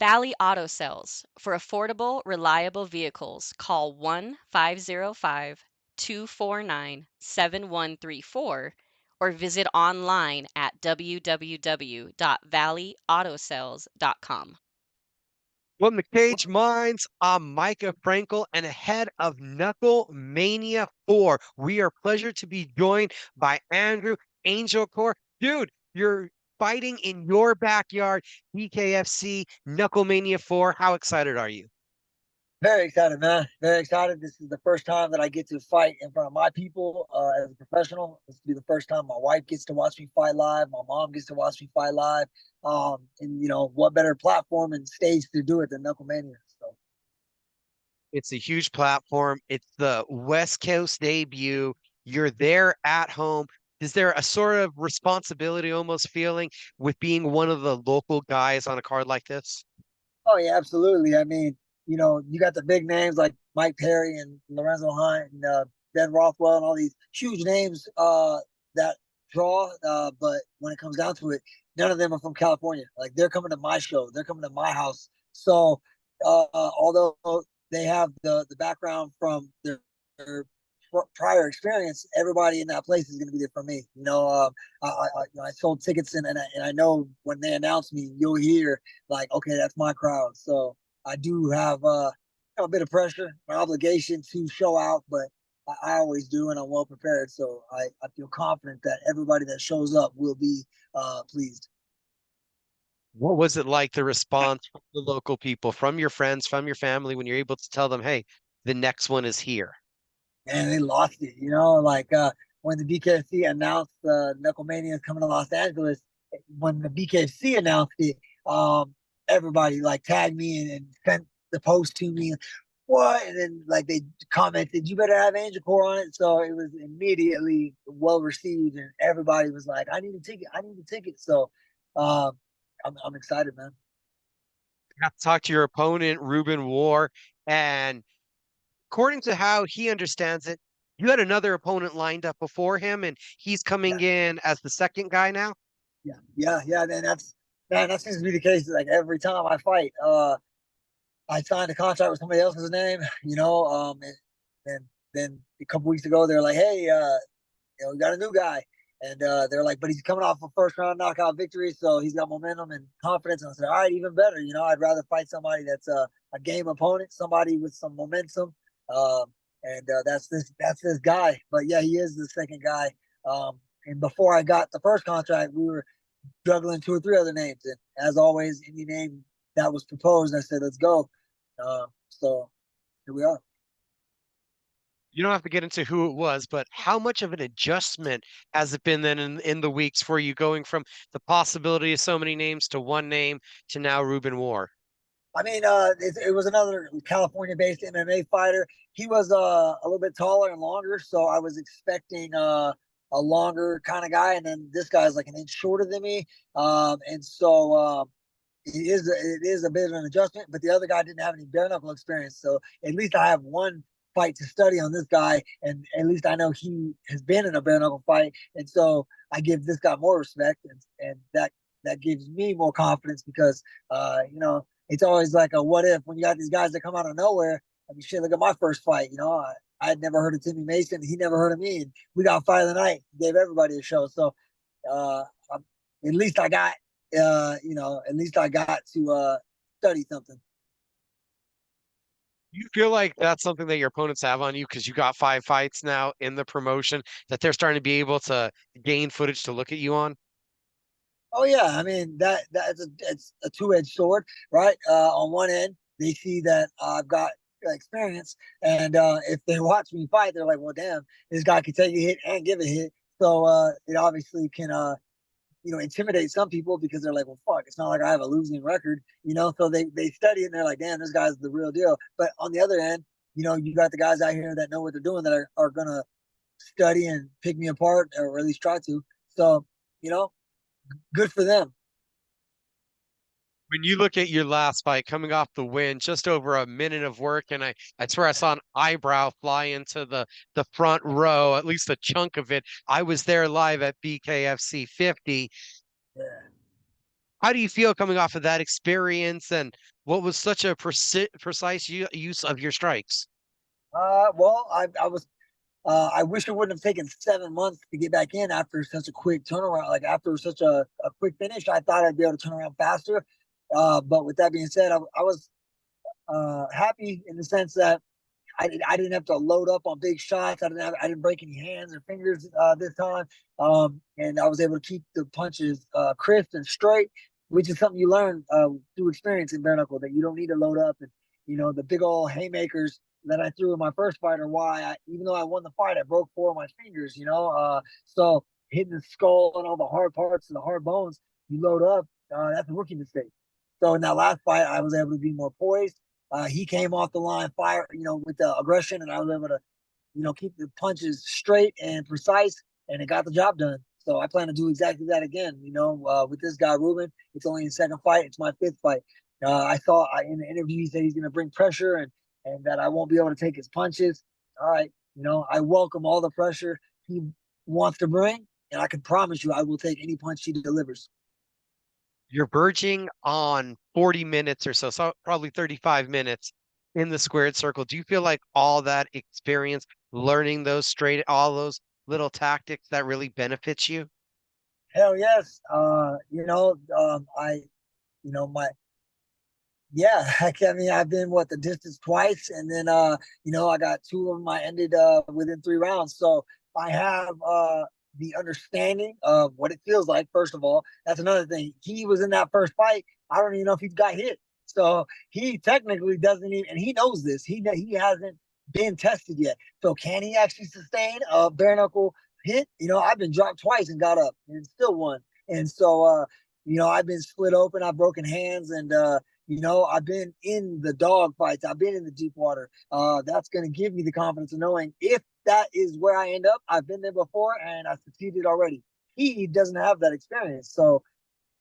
Valley Auto Sales. For affordable, reliable vehicles, call 1-505-249-7134 or visit online at www.valleyAutosales.com. From the Cage Minds, I'm Micah Frankel, and ahead of Knuckle Mania 4, we are pleased to be joined by Andrew Angelcor. Dude, you're fighting in your backyard, BKFC Knuckle Mania 4. How excited are you? Very excited, man. Very excited. This is the first time that I get to fight in front of my people as a professional. This will be the first time my wife gets to watch me fight live. My mom gets to watch me fight live. And what better platform and stage to do it than Knuckle Mania? So It's a huge platform. It's the West Coast debut. You're there at home. Is there a sort of responsibility almost feeling with being one of the local guys on a card like this? oh yeah, absolutely. I mean, you got the big names like Mike Perry and Lorenzo Hunt and Ben Rothwell and all these huge names that draw. But when it comes down to it, none of them are from California. Like they're coming to my show, they're coming to my house. So although they have the background from their prior experience, everybody in that place is going to be there for me. I sold tickets and I know when they announce me, you'll hear like, okay, that's my crowd. So I do have a bit of pressure, an obligation to show out, but I always do, and I'm well prepared. So I feel confident that everybody that shows up will be pleased. What was it like, the response from the local people, from your friends, from your family, when you're able to tell them, hey, the next one is here? And they lost it, like when the BKFC announced Knuckle Mania is coming to Los Angeles, when the BKFC announced it, everybody like tagged me and sent the post to me. What? And then like they commented, "You better have Angelcor on it." So it was immediately well received, and everybody was like, "I need a ticket! I need a ticket!" So um, I'm excited, man. I got to talk to your opponent, Ruben Warr, and according to how he understands it, you had another opponent lined up before him, and he's Yeah, coming in as the second guy now. yeah. And that seems to be the case. Like every time I fight, I signed a contract with somebody else's name, and then a couple weeks ago they're like, "Hey, we got a new guy," and they're like, "But he's coming off a first round knockout victory, so he's got momentum and confidence." And I said, "All right, even better. I'd rather fight somebody that's a game opponent, somebody with some momentum." Um, and that's this guy. But yeah, he is the second guy. And before I got the first contract, we were juggling two or three other names, and as always, any name that was proposed, I said, "Let's go." So here we are. You don't have to get into who it was, but how much of an adjustment has it been then in the weeks for you going from the possibility of so many names to one name to now Ruben Warr? I mean, it was another California-based MMA fighter. He was a little bit taller and longer, so I was expecting a longer kind of guy, and then this guy's like an inch shorter than me, and so it is a bit of an adjustment. But the other guy didn't have any bare knuckle experience, so at least I have one fight to study on this guy, and at least I know he has been in a bare knuckle fight, and so I give this guy more respect, and that gives me more confidence because it's always like a what if when you got these guys that come out of nowhere. I mean, shit, look at my first fight. I had never heard of Timmy Mason. He never heard of me. And we got fight of the night. Gave everybody a show. So uh, at least I got, at least I got to study something. You feel like that's something that your opponents have on you because you got 5 fights now in the promotion that they're starting to be able to gain footage to look at you on? Oh yeah, I mean it's a two-edged sword, right? On one end, they see that I've got experience, and if they watch me fight, they're like, "Well, damn, this guy can take a hit and give a hit." So it obviously can, intimidate some people because they're like, "Well, fuck, it's not like I have a losing record," So they study it and they're like, "Damn, this guy's the real deal." But on the other end, you got the guys out here that know what they're doing that are gonna study and pick me apart, or at least try to. So you know good for them. When you look at your last fight coming off the win, just over a minute of work, and I swear I saw an eyebrow fly into the front row, at least a chunk of it. I was there live at BKFC 50. Yeah. How do you feel coming off of that experience, and what was such a precise use of your strikes? Well, I was I wish it wouldn't have taken 7 months to get back in after such a quick turnaround. Like after such a quick finish, I thought I'd be able to turn around faster. But with that being said, I was happy in the sense that I didn't have to load up on big shots. I didn't break any hands or fingers this time, and I was able to keep the punches crisp and straight, which is something you learn through experience in bare knuckle that you don't need to load up. And the big old haymakers that I threw in my first fight are why even though I won the fight, I broke four of my fingers. So hitting the skull and all the hard parts and the hard bones, you load up. That's a rookie mistake. So in that last fight, I was able to be more poised. He came off the line fire, with the aggression, and I was able to, keep the punches straight and precise, and it got the job done. So I plan to do exactly that again. With this guy Ruben, it's only his second fight. It's my fifth fight. I saw in the interview he said he's going to bring pressure and that I won't be able to take his punches. All right, I welcome all the pressure he wants to bring, and I can promise you I will take any punch he delivers. You're verging on 40 minutes or so, so probably 35 minutes in the squared circle. Do you feel like all that experience, learning those all those little tactics that really benefits you? Hell yes. My yeah, I mean, I've been the distance twice, and then I got two of them I ended within 3 rounds. So I have the understanding of what it feels like. First of all, that's another thing. He was in that first fight. I don't even know if he got hit. So he technically doesn't even, and he knows this. He hasn't been tested yet. So can he actually sustain a bare knuckle hit? I've been dropped twice and got up and still won. And so I've been split open. I've broken hands and I've been in the dog fights. I've been in the deep water. That's going to give me the confidence of knowing if that is where I end up. I've been there before and I succeeded already. He doesn't have that experience. So,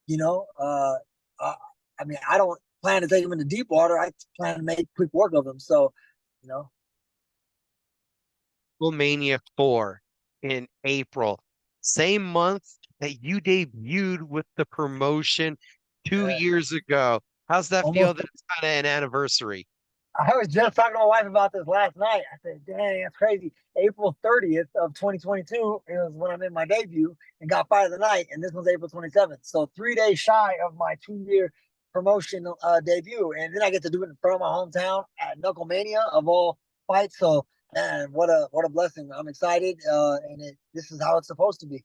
you know, uh, I, I mean, I don't plan to take him into deep water. I plan to make quick work of him. So, you know, Knuckle Mania 4 in April, same month that you debuted with the promotion two uh, years ago. How's that feel almost that it's kind of an anniversary? I was just talking to my wife about this last night. I said, dang, that's crazy. April 30th of 2022 is when I made my debut and got fight of the night. And this was April 27th. So 3 days shy of my 2 year promotion debut. And then I get to do it in front of my hometown at Knuckle Mania of all fights. So man, what a blessing. I'm excited. This is how it's supposed to be.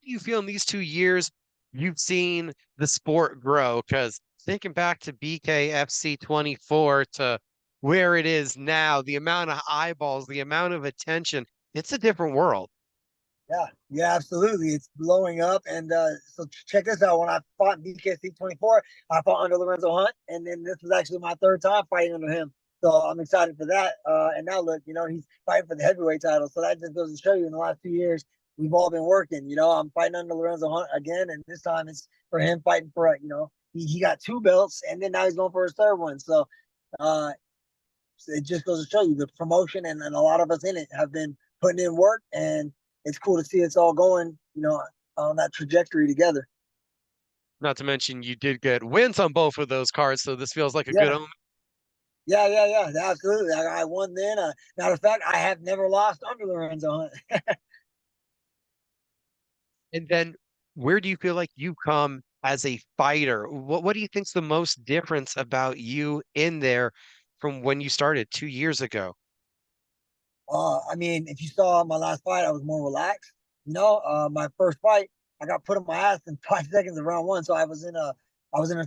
Do you feel in these 2 years you've seen the sport grow? Because thinking back to BKFC 24 to where it is now, the amount of eyeballs, the amount of attention, it's a different world. Yeah, yeah, absolutely. It's blowing up. And so check this out. When I fought BKC 24, I fought under Lorenzo Hunt. And then this was actually my third time fighting under him. So I'm excited for that. And now look, he's fighting for the heavyweight title. So that just goes to show you in the last 2 years, we've all been working. I'm fighting under Lorenzo Hunt again. And this time it's for him fighting for, he got two belts and then now he's going for his third one. So uh, it just goes to show you the promotion and a lot of us in it have been putting in work, and it's cool to see it's all going, on that trajectory together. Not to mention you did get wins on both of those cards, so this feels like a good Yeah, omen. yeah, absolutely. I won then. Matter of fact, I have never lost under Lorenzo Hunt. And then where do you feel like you come as a fighter? What do you think's the most difference about you in there from when you started 2 years ago? I mean, if you saw my last fight, I was more relaxed. My first fight, I got put on my ass in 5 seconds of round one, so I was in a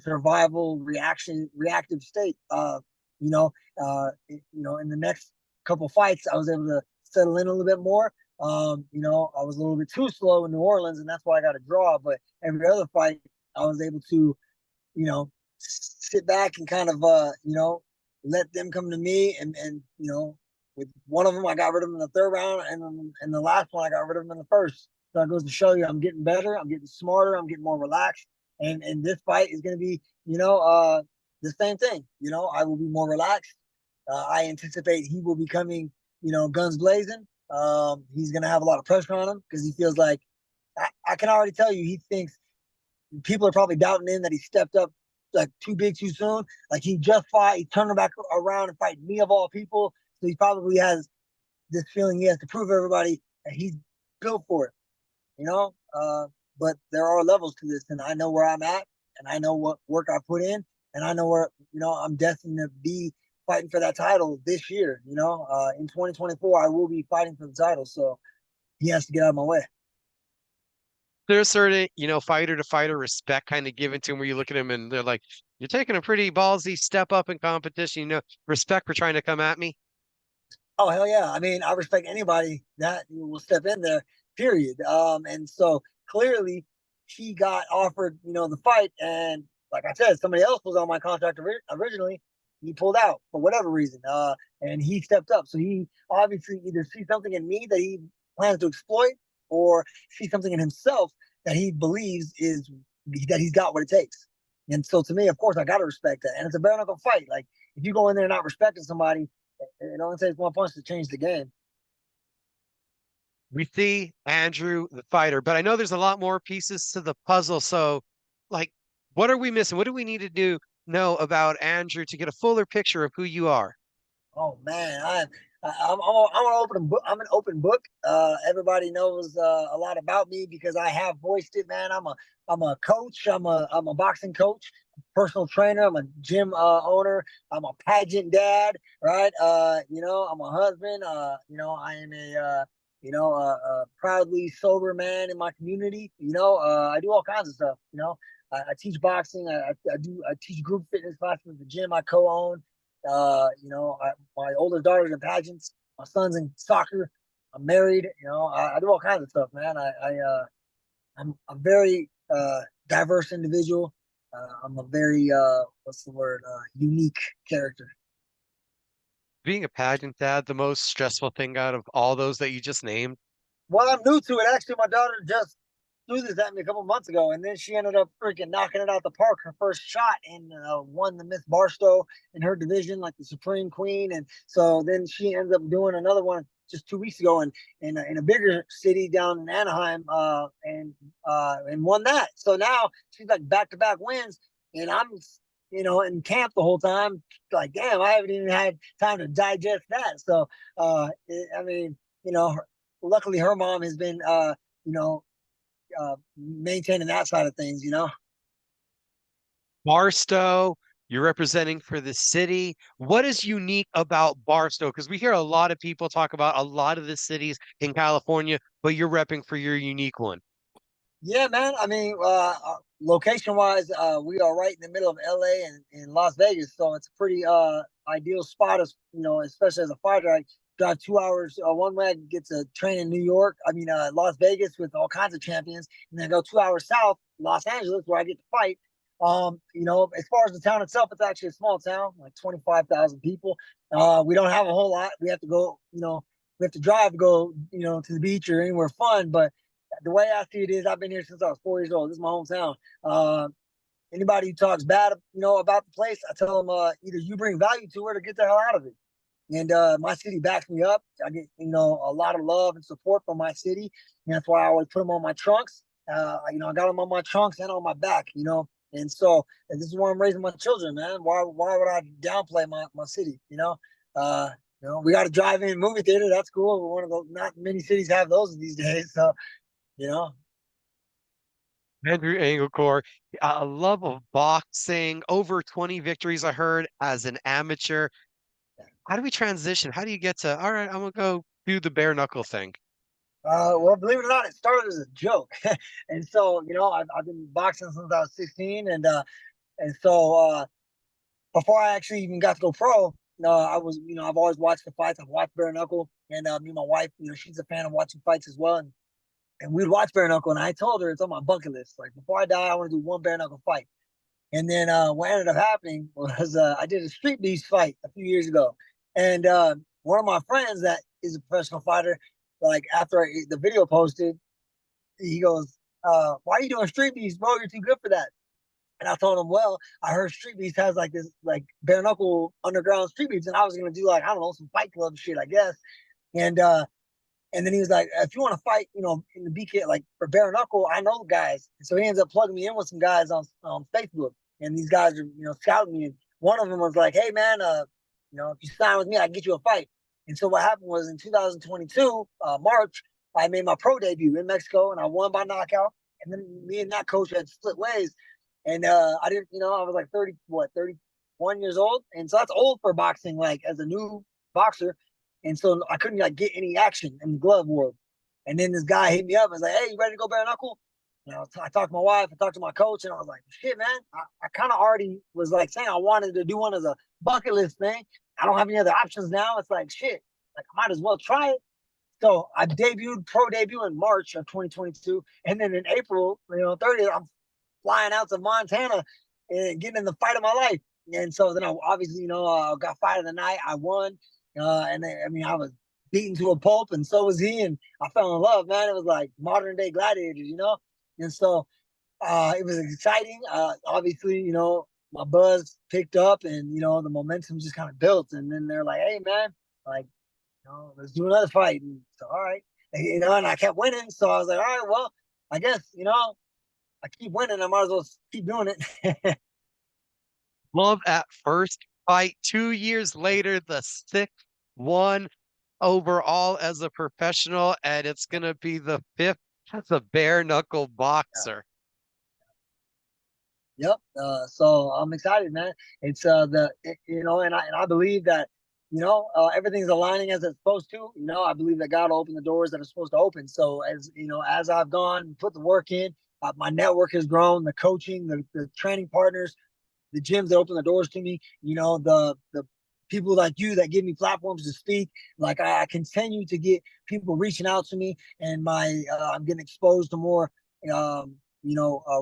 survival reactive state. In the next couple fights, I was able to settle in a little bit more. I was a little bit too slow in New Orleans, and that's why I got a draw. But every other fight, I was able to, sit back and kind of, let them come to me, and with one of them, I got rid of him in the third round, and the last one, I got rid of him in the first. So it goes to show you, I'm getting better, I'm getting smarter, I'm getting more relaxed, and this fight is going to be, the same thing. I will be more relaxed. I anticipate he will be coming, guns blazing. He's going to have a lot of pressure on him because he feels like I can already tell you he thinks people are probably doubting him that he stepped up like too big too soon. Like he just fought, he turned back around and fight me of all people. So he probably has this feeling he has to prove everybody that he's built for it, you know. But there are levels to this, and I know where I'm at, and I know what work I put in, and I know where I'm destined to be fighting for that title this year. In 2024, I will be fighting for the title, so he has to get out of my way. There's certain, fighter to fighter respect kind of given to him where you look at him and they're like, you're taking a pretty ballsy step up in competition, respect for trying to come at me. Oh hell yeah! I mean, I respect anybody that will step in there. Period. And so clearly, he got offered, the fight, and like I said, somebody else was on my contract originally. He pulled out for whatever reason, and he stepped up. So he obviously either sees something in me that he plans to exploit, or sees something in himself that he believes is that he's got what it takes. And so to me, of course, I got to respect that. And it's a bare knuckle fight. Like if you go in there not respecting somebody, it only takes one punch to change the game. We see Andrew, the fighter, but I know there's a lot more pieces to the puzzle. So, like, what are we missing? What do we need to know about Andrew to get a fuller picture of who you are? Oh man, I'm an open book. I'm an open book. Everybody knows a lot about me because I have voiced it. Man, I'm a coach. I'm a boxing coach, personal trainer. I'm a gym owner. I'm a pageant dad. Right. I'm a husband. I am a proudly sober man in my community. I do all kinds of stuff. I teach boxing. I teach group fitness classes at the gym I co-own. My older daughter's in pageants. My son's in soccer. I'm married. I do all kinds of stuff, man. I'm a very diverse individual. I'm a very what's the word? Unique character. Being a pageant dad, the most stressful thing out of all those that you just named? Well, I'm new to it. Actually, my daughter just threw this at me a couple months ago, and then she ended up freaking knocking it out the park her first shot and won the Miss Barstow in her division, like the Supreme Queen. And so then she ends up doing another one just 2 weeks ago in a bigger city down in Anaheim, and won that. So now she's like back to back wins, and I'm in camp the whole time. Like, damn, I haven't even had time to digest that. So, I mean, luckily her mom has been, maintaining that side of things. Barstow, you're representing for the city. What is unique about Barstow? Because we hear a lot of people talk about a lot of the cities in California, but you're repping for your unique one. Yeah, man. I mean, location wise, we are right in the middle of LA and Las Vegas. So it's a pretty ideal spot, especially as a fighter. I drive 2 hours one way, I get to train in New York. I mean, Las Vegas with all kinds of champions, and then go 2 hours south, Los Angeles, where I get to fight. As far as the town itself, it's actually a small town, like 25,000 people. We don't have a whole lot. We have to go, we have to drive to go, to the beach or anywhere fun. But the way I see it is, I've been here since I was 4 years old. This is my hometown. Anybody who talks bad, about the place, I tell them either you bring value to it or get the hell out of it. And my city backs me up. I get a lot of love and support from my city, and that's why I always put them on my trunks. I got them on my trunks and on my back. And so and this is where I'm raising my children, man. Why would I downplay my city? We got a drive-in movie theater. That's cool. We're one of those. Not many cities have those these days. So you know. Andrew Angelcor, a love of boxing, over 20 victories, I heard, as an amateur. How do we transition? How do you get to, all right, I'm gonna go do the bare knuckle thing? Well, believe it or not, it started as a joke, and so I've been boxing since I was 16, and so before I actually even got to go pro, I was I've always watched the fights. I've watched bare knuckle, and me and my wife, she's a fan of watching fights as well, and we'd watch bare knuckle, and I told her it's on my bucket list. Like before I die, I want to do one bare knuckle fight. And then what ended up happening was I did a street beast fight a few years ago, and one of my friends that is a professional fighter, like after the video posted, he goes, "Why are you doing street beast, bro? You're too good for that." And I told him, "Well, I heard street beast has like this like bare knuckle underground street beast, and I was gonna do like I don't know some fight club shit, I guess." And And then he was like, if you want to fight, in the BK, like for bare knuckle, I know guys. And so he ends up plugging me in with some guys on Facebook. And these guys are, scouting me. And one of them was like, hey, man, if you sign with me, I can get you a fight. And so what happened was in 2022, March, I made my pro debut in Mexico and I won by knockout. And then me and that coach had split ways. And I didn't, I was like 31 years old. And so that's old for boxing, like as a new boxer. And so I couldn't like get any action in the glove world. And then this guy hit me up and was like, hey, you ready to go bare knuckle? I talked to my wife, I talked to my coach, and I was like, shit, man, I kind of already was like saying I wanted to do one as a bucket list thing. I don't have any other options now. It's like, shit, like I might as well try it. So I debuted pro debut in March of 2022. And then in April, 30th, I'm flying out to Montana and getting in the fight of my life. And so then I obviously, got fight of the night. I won. And then, I mean, I was beaten to a pulp, and so was he. And I fell in love, man. It was like modern day gladiators. And so it was exciting. Obviously, my buzz picked up, and the momentum just kind of built. And then they're like, "Hey, man, like, let's do another fight." And so, all right, and I kept winning. So I was like, all right, well, I guess I keep winning. I might as well keep doing it. Love at first fight. 2 years later, the sixth one overall as a professional, and it's gonna be the fifth as a bare knuckle boxer. Yep. So I'm excited, man. It's and I believe that everything's aligning as it's supposed to. I believe that God will open the doors that are supposed to open. So as I've gone, put the work in, my network has grown, the coaching, the training partners, the gyms that open the doors to me, the people like you that give me platforms to speak. Like I continue to get people reaching out to me, and I'm getting exposed to more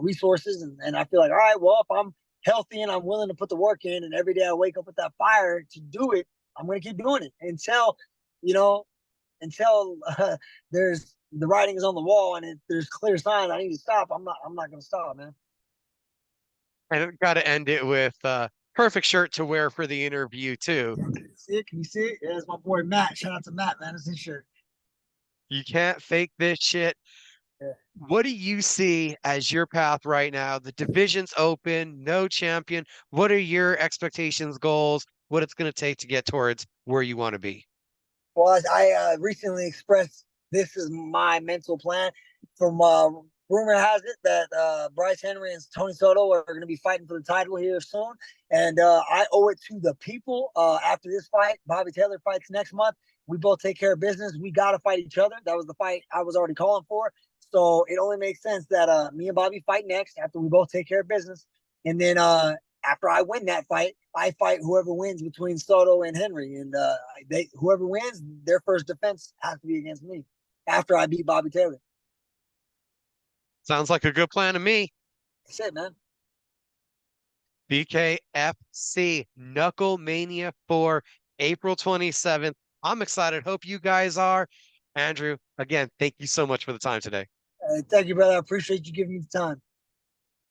resources, and I feel like, all right, well, if I'm healthy and I'm willing to put the work in, and every day I wake up with that fire to do it, I'm going to keep doing it until you know there's the writing is on the wall and there's clear signs I need to stop. I'm not going to stop, man. And got to end it with perfect shirt to wear for the interview too. See it? Can you see it? Yeah, it's my boy Matt. Shout out to Matt, man. It's his shirt. You can't fake this shit. Yeah. What do you see as your path right now? The division's open, no champion. What are your expectations, goals, what it's going to take to get towards where you want to be? Well, I recently expressed this is my mental plan. From rumor has it that Bryce Henry and Tony Soto are going to be fighting for the title here soon, and I owe it to the people. After this fight, Bobby Taylor fights next month. We both take care of business. We got to fight each other. That was the fight I was already calling for. So it only makes sense that me and Bobby fight next after we both take care of business, and then after I win that fight, I fight whoever wins between Soto and Henry, and whoever wins, their first defense has to be against me after I beat Bobby Taylor. Sounds like a good plan to me. That's it, man. BKFC Knuckle Mania 4, April 27th. I'm excited. Hope you guys are. Andrew, again, thank you so much for the time today. Thank you, brother. I appreciate you giving me the time.